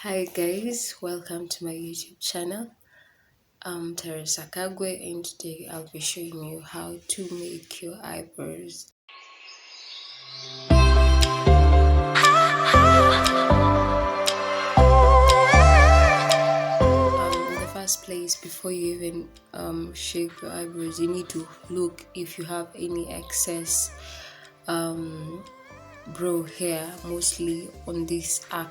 Hi guys, welcome to my YouTube channel. I'm Teresa Kagwe and today I'll be showing you how to make your eyebrows. In the first place, before you even shape your eyebrows, you need to look if you have any excess brow hair, mostly on this part,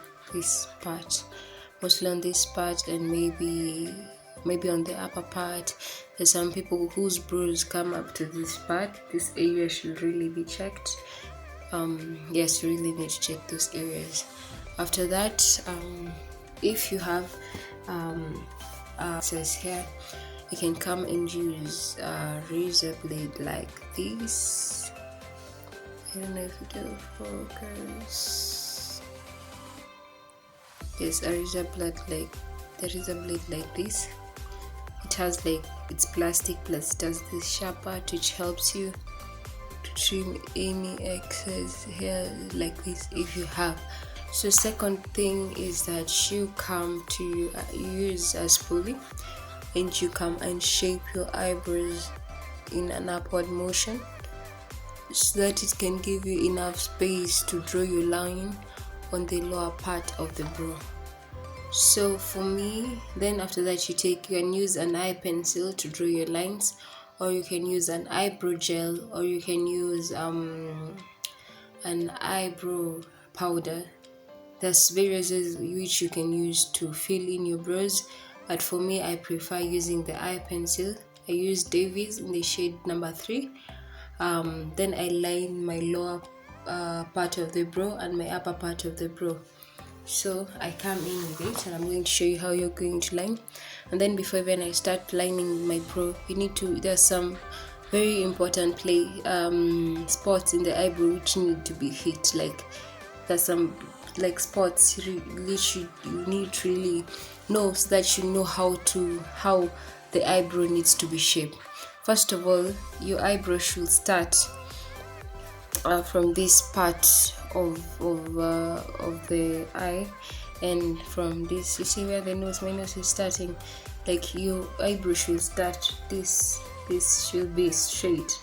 mostly on this part, and maybe on the upper part. There's some people whose brows come up to this part. This area should really be checked. Yes, you really need to check those areas. After that, if you have excess hair, you can come and use a razor blade like this. I don't know if it will focus. Yes, a razor blade like this. It has it's plastic plus it has this sharp part which helps you to trim any excess hair like this if you have. So second thing is that you come to use a spoolie and you come and shape your eyebrows in an upward motion, so that it can give you enough space to draw your line on the lower part of the brow. So for me, then after that you can use an eye pencil to draw your lines, or you can use an eyebrow gel, or you can use an eyebrow powder. There's various ways which you can use to fill in your brows, but for me I prefer using the eye pencil. I use Davies in the shade number 3. Then I line my lower part of the brow and my upper part of the brow. So I come in with it and I'm going to show you how you're going to line. And then before even I start lining my brow, there's some very important spots in the eyebrow which need to be hit. Like there's some spots you need to really know, so that you know how the eyebrow needs to be shaped. First of all, your eyebrow should start from this part of the eye, and from this, you see where my nose is starting. Like your eyebrow should start this should be straight,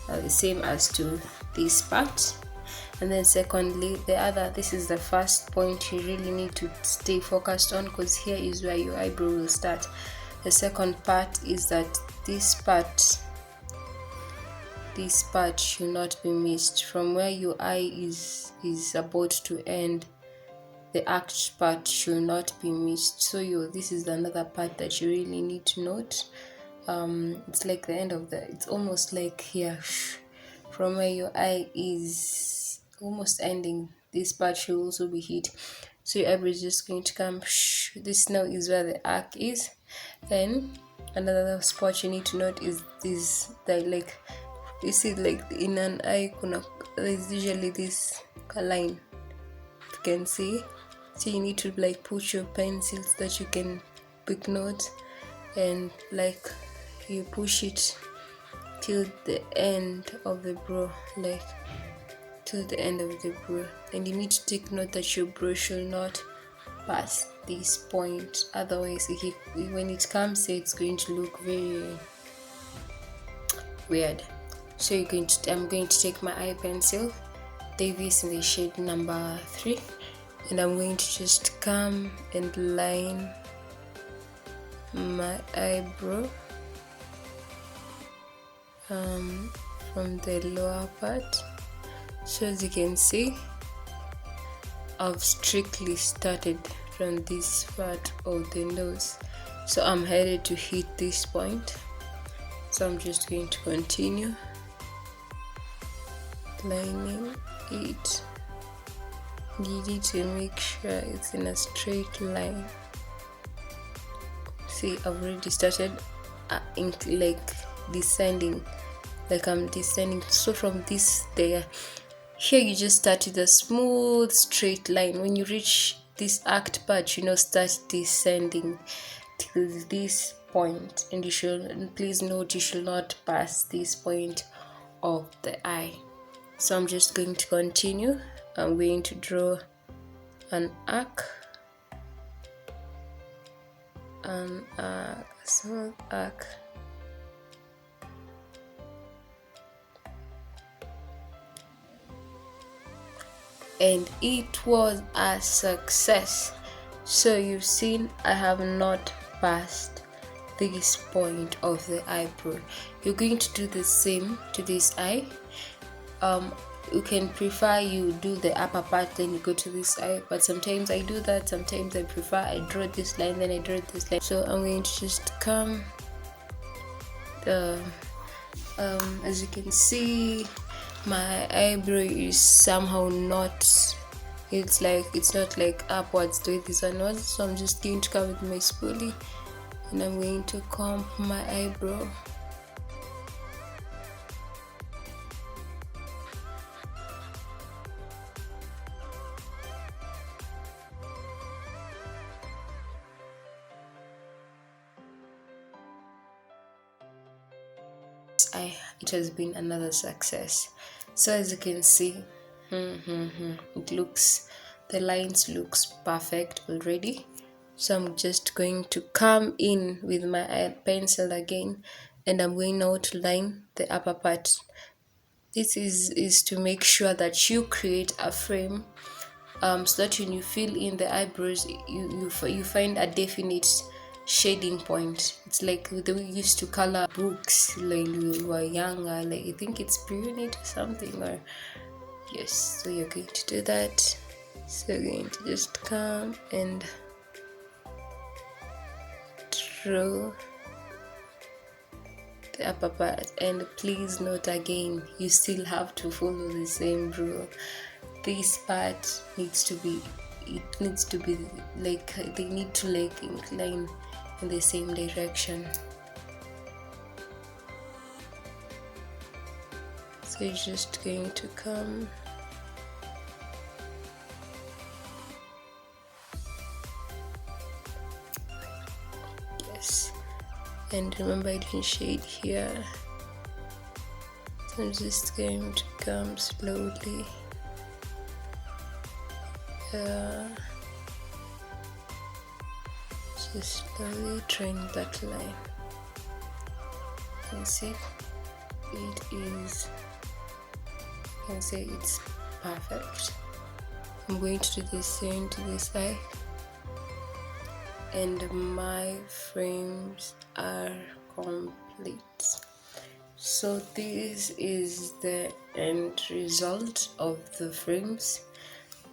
the same as to this part. And then secondly, this is the first point you really need to stay focused on, because here is where your eyebrow will start. The second part is that this part should not be missed. From where your eye is about to end, the arched part should not be missed. So this is another part that you really need to note. It's like the end of it's almost like here, from where your eye is almost ending, this part should also be hit. So your eyebrow is just going to come. This now is where the arc is. Then another spot you need to note is this, you see, like in an eye there's usually this line you can see. So you need to put your pencil so that you can pick notes, and you push it till the end of the brow, till the end of the brow. And you need to take note that your brow should not pass this point, otherwise when it comes here, it's going to look very weird. So I'm going to take my eye pencil, Davies in the shade number 3, and I'm going to just come and line my eyebrow from the lower part. So as you can see, I've strictly started from this part of the nose, so I'm headed to hit this point. So I'm just going to continue lining it. You need to make sure it's in a straight line. See, I've already started descending, I'm descending. So from this there, here you just start with a smooth straight line. When you reach this arched part, start descending till this point, and please note, you should not pass this point of the eye. So I'm just going to continue. I'm going to draw an arc an arc, a small arc. And it was a success. So you've seen I have not passed this point of the eyebrow. You're going to do the same to this eye. You can prefer you do the upper part, then you go to this eye, but sometimes I do that, sometimes I prefer I draw this line, then I draw this line. So I'm going to just come the as you can see, my eyebrow is somehow not, it's not like upwards to this onwards. So I'm just going to come with my spoolie and I'm going to comb my eyebrow. It has been another success. So as you can see, it looks, the lines looks perfect already. So I'm just going to come in with my eye pencil again, and I'm going now to line the upper part. This is to make sure that you create a frame, so that when you fill in the eyebrows, you find a definite shading point. It's like the way we used to color books like we were younger, like I think it's pre-unit or something, or yes. So you're going to do that. So you're going to just come and draw the upper part, and please note again, you still have to follow the same rule. This part needs to be, it needs to be like, they need to like incline in the same direction. So you're just going to come and remember I didn't shade here, so I'm just going to come slowly. Just slowly trying that line. You can see it is, you can say it's perfect. I'm going to do the same to this eye, and my frames are complete. So this is the end result of the frames.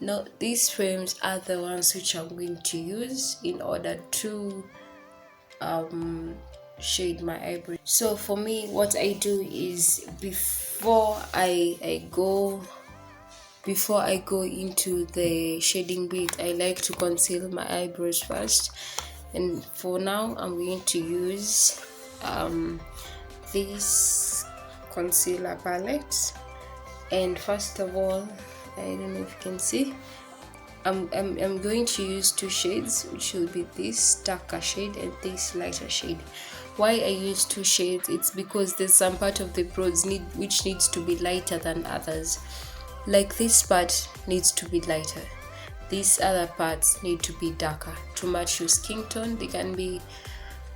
Now these frames are the ones which I'm going to use in order to shade my eyebrow. So for me, what I do is before I go into the shading bit, I like to conceal my eyebrows first. And for now, I'm going to use this concealer palette. And first of all, I don't know if you can see, I'm going to use two shades, which will be this darker shade and this lighter shade. Why I use two shades? It's because there's some part of the brows which needs to be lighter than others. Like this part needs to be lighter, these other parts need to be darker to match your skin tone. They can be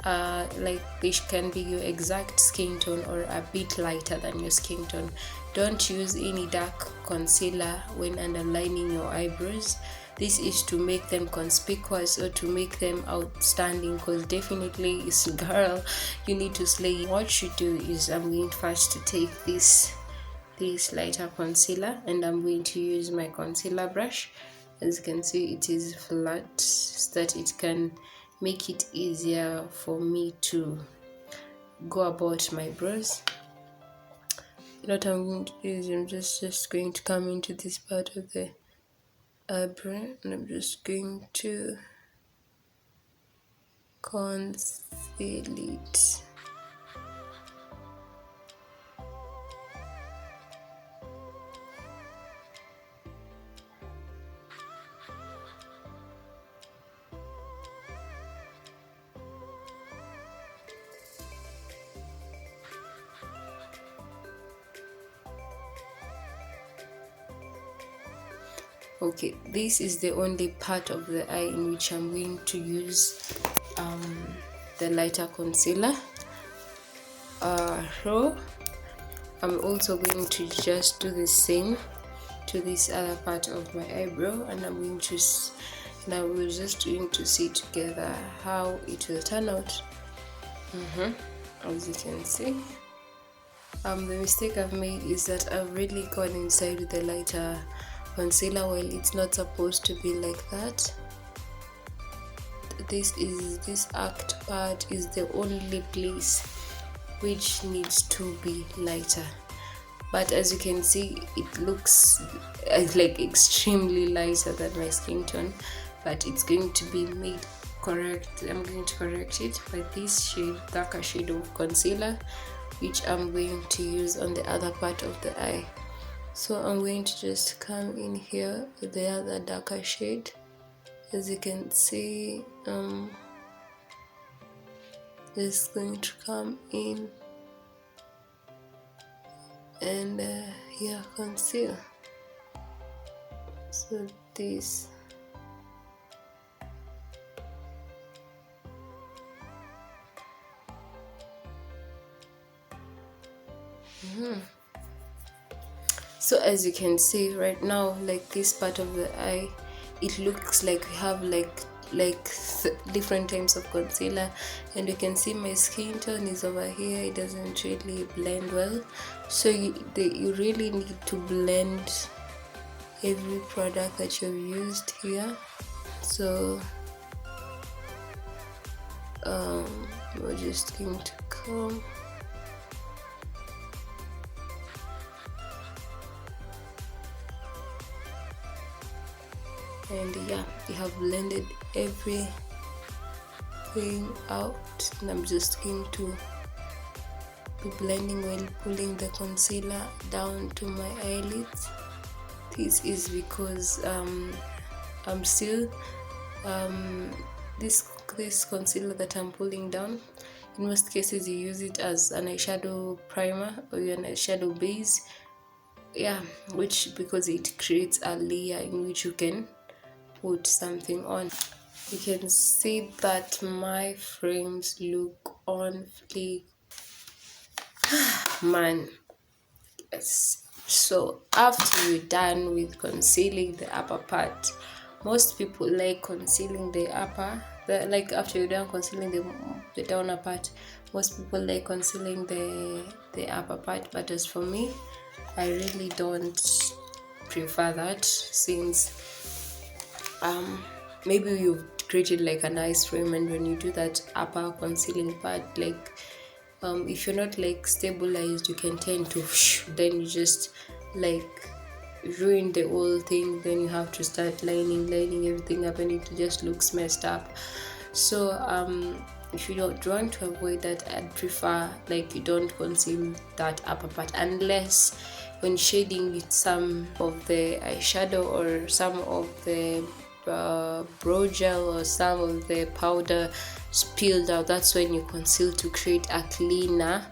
they can be your exact skin tone or a bit lighter than your skin tone. Don't use any dark concealer when underlining your eyebrows. This is to make them conspicuous or to make them outstanding, because definitely it's a girl, you need to slay. What you do is, I'm going first to take this lighter concealer, and I'm going to use my concealer brush. As you can see, it is flat so that it can make it easier for me to go about my brows. What I'm going to do is, I'm just going to come into this part of the eyebrow, and I'm just going to conceal it. Okay, this is the only part of the eye in which I'm going to use the lighter concealer. So I'm also going to just do the same to this other part of my eyebrow, and we're just going to see together how it will turn out. As you can see, the mistake I've made is that I've really gone inside with the lighter concealer while it's not supposed to be like that. This act part is the only place which needs to be lighter, but as you can see, it looks like extremely lighter than my skin tone, but it's going to be made correct. I'm going to correct it by this shade, darker shade of concealer, which I'm going to use on the other part of the eye. So I'm going to just come in here with the other darker shade. As you can see, just going to come in and conceal. So this So as you can see right now, like this part of the eye, it looks like we have different types of concealer, and you can see my skin tone is over here. It doesn't really blend well, so you really need to blend every product that you've used here. So we're just going to come and we have blended everything out, and I'm just going to be blending while pulling the concealer down to my eyelids. This is because I'm still this concealer that I'm pulling down, in most cases you use it as an eyeshadow primer or an eyeshadow base, which because it creates a layer in which you can put something on. You can see that my frames look on fleek. Man, yes. So after you're done with concealing the upper part, most people like concealing the upper, after you're done concealing the downer part, most people like concealing the upper part, but as for me, I really don't prefer that, since maybe you've created like a nice frame, and when you do that upper concealing part, if you're not stabilized, you can tend to then you just ruin the whole thing. Then you have to start lining everything up, and it just looks messed up. So if you don't want to avoid that, I'd prefer you don't conceal that upper part unless when shading with some of the eyeshadow or some of the brow gel or some of the powder spilled out. That's when you conceal to create a cleaner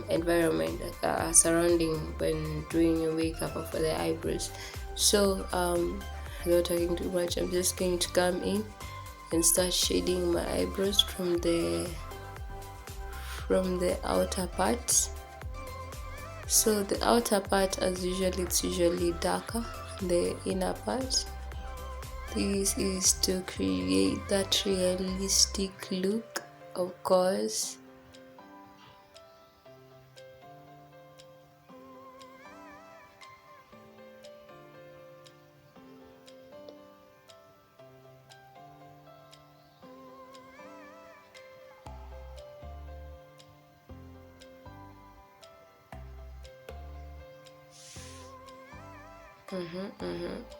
environment surrounding when doing your makeup or for the eyebrows. So without talking too much, I'm just going to come in and start shading my eyebrows from the outer part. So the outer part, as usual, it's usually darker than the inner part. This is to create that realistic look, of course.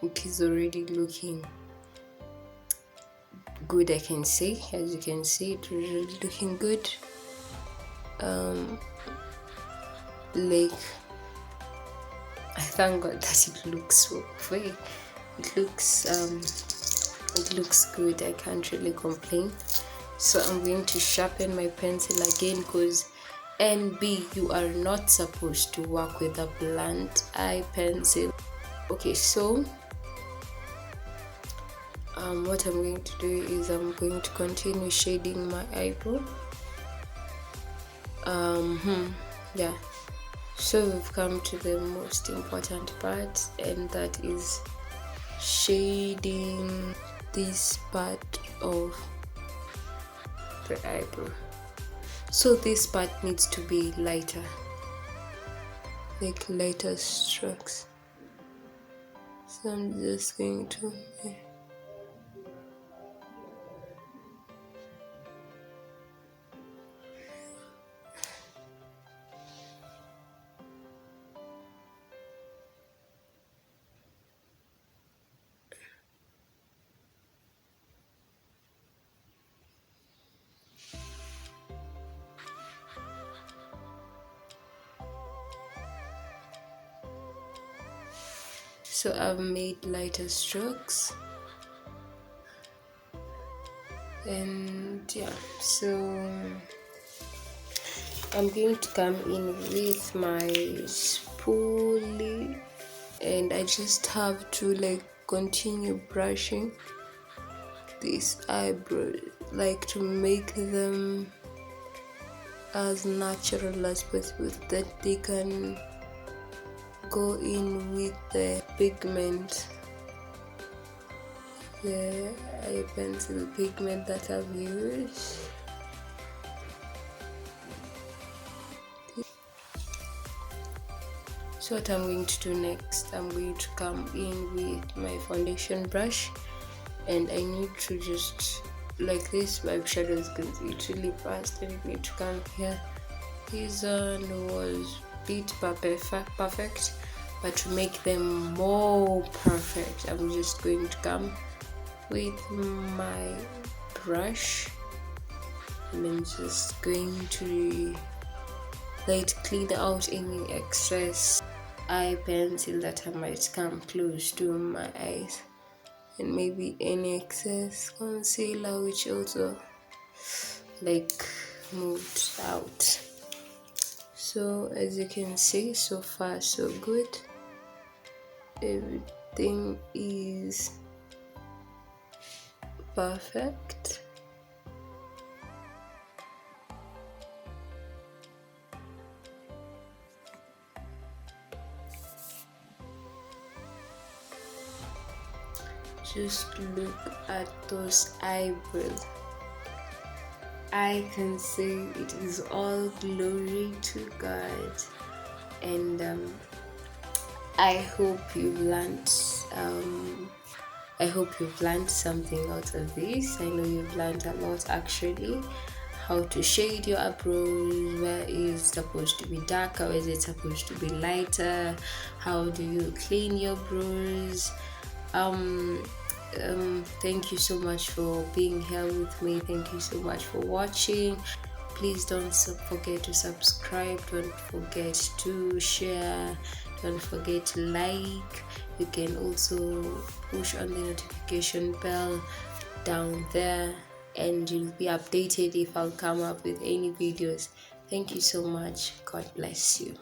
It is already looking good, I can say. As you can see, it's really looking good. I thank God that it looks so way. It looks good. I can't really complain. So I'm going to sharpen my pencil again, because NB, you are not supposed to work with a blunt eye pencil. Okay, so what I'm going to do is I'm going to continue shading my eyebrow. Yeah, so we've come to the most important part, and that is shading this part of the eyebrow. So this part needs to be lighter, like lighter strokes. So I'm just going to so I've made lighter strokes, and yeah, so I'm going to come in with my spoolie, and I just have to like continue brushing these eyebrows, like to make them as natural as possible, that they can go in with the pigment, the eye pencil pigment that I've used. So what I'm going to do next, I'm going to come in with my foundation brush, and I need to just like this, my shadows can see it really fast, and I need to come here. This one was bit perfect, but to make them more perfect, I'm just going to come with my brush, and I'm just going to let clean out any excess eye pencil that I might come close to my eyes, and maybe any excess concealer which also like moved out. So as you can see, so far so good, everything is perfect. Just look at those eyebrows. I can say it is all glory to God, and I hope you've learned something out of this. I know you've learned a lot actually. How to shade your eyebrows, where is supposed to be darker, where is it supposed to be lighter, how do you clean your brows. Thank you so much for being here with me. Thank you so much for watching. Please don't forget to subscribe, don't forget to share, don't forget to like. You can also push on the notification bell down there, and you'll be updated if I'll come up with any videos. Thank you so much. God bless you.